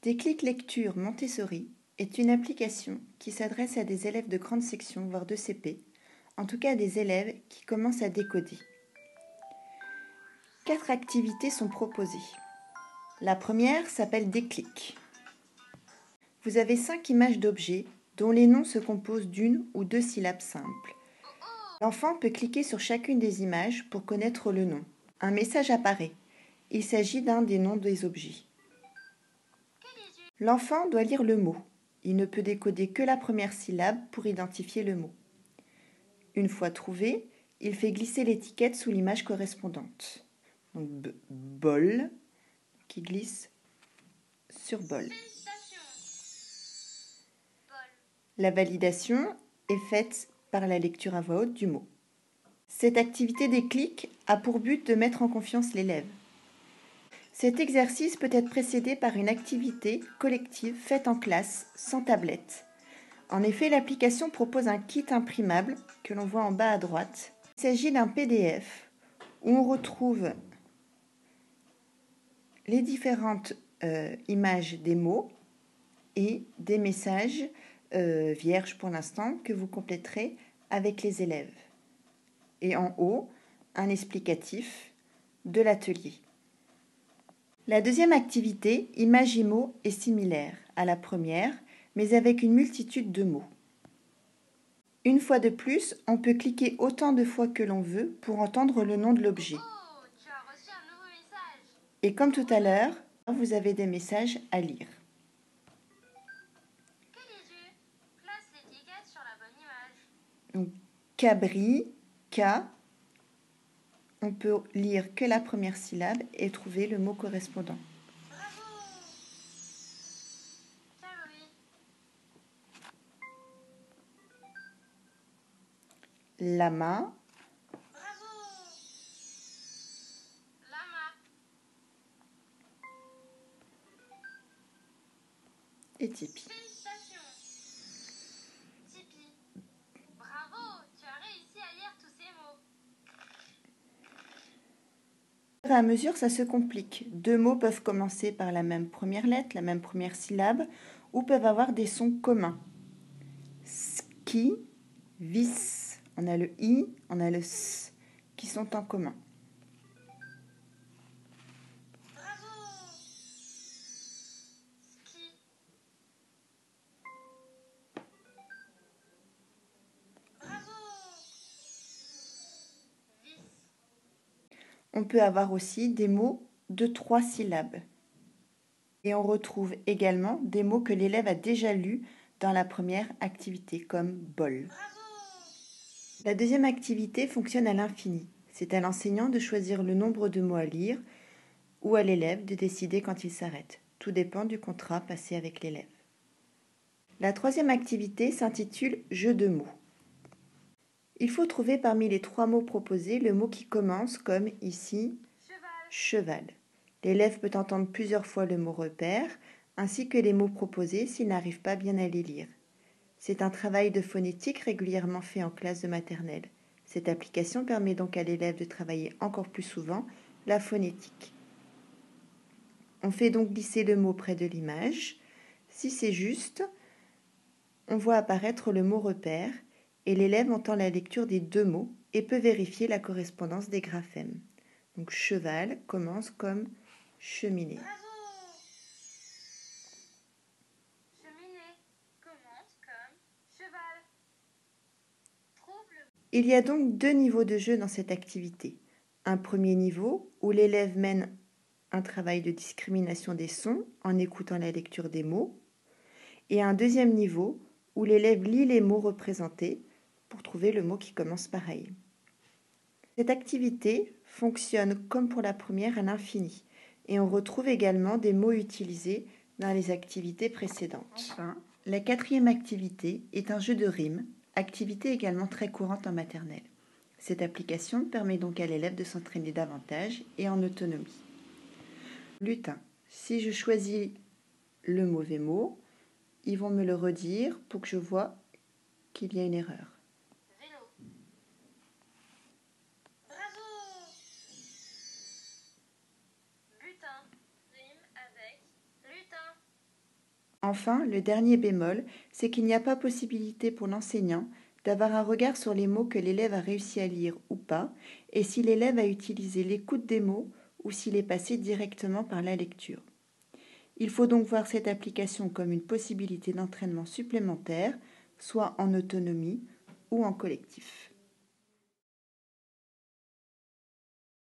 Déclic Lecture Montessori est une application qui s'adresse à des élèves de grande section, voire de CP, en tout cas à des élèves qui commencent à décoder. 4 activités sont proposées. La première s'appelle Déclic. Vous avez 5 images d'objets dont les noms se composent d'une ou deux syllabes simples. L'enfant peut cliquer sur chacune des images pour connaître le nom. Un message apparaît. Il s'agit d'un des noms des objets. L'enfant doit lire le mot. Il ne peut décoder que la première syllabe pour identifier le mot. Une fois trouvé, il fait glisser l'étiquette sous l'image correspondante. Donc bol qui glisse sur bol. La validation est faite par la lecture à voix haute du mot. Cette activité Déclic a pour but de mettre en confiance l'élève. Cet exercice peut être précédé par une activité collective faite en classe, sans tablette. En effet, l'application propose un kit imprimable que l'on voit en bas à droite. Il s'agit d'un PDF où on retrouve les différentes images des mots et des messages vierges pour l'instant que vous compléterez avec les élèves. Et en haut, un explicatif de l'atelier. La deuxième activité, Imagimo, est similaire à la première, mais avec une multitude de mots. Une fois de plus, on peut cliquer autant de fois que l'on veut pour entendre le nom de l'objet. Oh, tu as reçu un nouveau message. Et comme tout à l'heure, vous avez des messages à lire. Que dis-tu? Place l'étiquette sur la bonne image. Donc, cabri, K, on peut lire que la première syllabe et trouver le mot correspondant. Bravo! Cabri. Lama, Bravo! Lama. et Tipeee. Félicitations. Tipeee. Bravo, tu as réussi à lire tous ces mots. Au fur et à mesure, ça se complique. Deux mots peuvent commencer par la même première lettre, la même première syllabe, ou peuvent avoir des sons communs. Ski, vis, on a le i, on a le s, qui sont en commun. Bravo! Ski. Bravo! Vis. On peut avoir aussi des mots de 3 syllabes. Et on retrouve également des mots que l'élève a déjà lus dans la première activité, comme bol. Bravo! La deuxième activité fonctionne à l'infini. C'est à l'enseignant de choisir le nombre de mots à lire ou à l'élève de décider quand il s'arrête. Tout dépend du contrat passé avec l'élève. La troisième activité s'intitule « Jeu de mots ». Il faut trouver parmi les 3 mots proposés le mot qui commence comme ici « cheval ». L'élève peut entendre plusieurs fois le mot repère, ainsi que les mots proposés s'il n'arrive pas bien à les lire. C'est un travail de phonétique régulièrement fait en classe de maternelle. Cette application permet donc à l'élève de travailler encore plus souvent la phonétique. On fait donc glisser le mot près de l'image. Si c'est juste, on voit apparaître le mot repère et l'élève entend la lecture des 2 mots et peut vérifier la correspondance des graphèmes. Donc cheval commence comme cheminée. Bravo! Cheminée commence comme cheval. Trouve le... Il y a donc 2 niveaux de jeu dans cette activité. Un premier niveau où l'élève mène un travail de discrimination des sons en écoutant la lecture des mots, et un deuxième niveau où l'élève lit les mots représentés pour trouver le mot qui commence pareil. Cette activité fonctionne comme pour la première à l'infini, et on retrouve également des mots utilisés dans les activités précédentes. Enfin, la 4e activité est un jeu de rimes, activité également très courante en maternelle. Cette application permet donc à l'élève de s'entraîner davantage et en autonomie. Lutin. Si je choisis le mauvais mot, ils vont me le redire pour que je vois qu'il y a une erreur. Vélo. Bravo! Butin rime avec lutin. Enfin, le dernier bémol, c'est qu'il n'y a pas possibilité pour l'enseignant d'avoir un regard sur les mots que l'élève a réussi à lire ou pas, et si l'élève a utilisé l'écoute des mots ou s'il est passé directement par la lecture. Il faut donc voir cette application comme une possibilité d'entraînement supplémentaire, soit en autonomie ou en collectif.